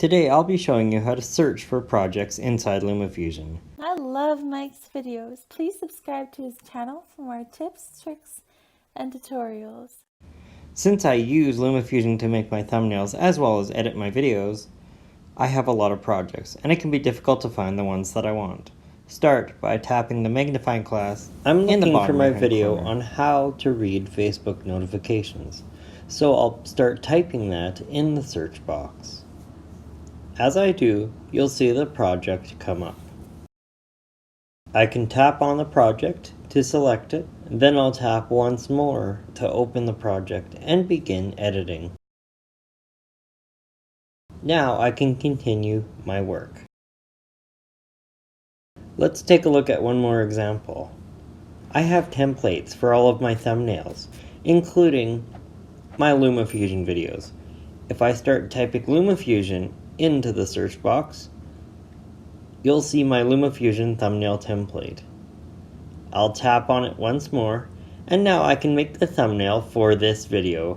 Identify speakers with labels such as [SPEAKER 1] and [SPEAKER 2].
[SPEAKER 1] Today I'll be showing you how to search for projects inside Lumafusion.
[SPEAKER 2] I love Mike's videos. Please subscribe to his channel for more tips, tricks, and tutorials.
[SPEAKER 1] Since I use Lumafusion to make my thumbnails as well as edit my videos, I have a lot of projects and it can be difficult to find the ones that I want. Start by tapping the magnifying glass I'm looking for my video on how to read Facebook notifications, so I'll start typing that in the search box. As I do, you'll see the project come up. I can tap on the project to select it, then I'll tap once more to open the project and begin editing. Now I can continue my work. Let's take a look at one more example. I have templates for all of my thumbnails, including my Lumafusion videos. If I start typing Lumafusion into the search box, you'll see my Lumafusion thumbnail template. I'll tap on it once more, and now I can make the thumbnail for this video.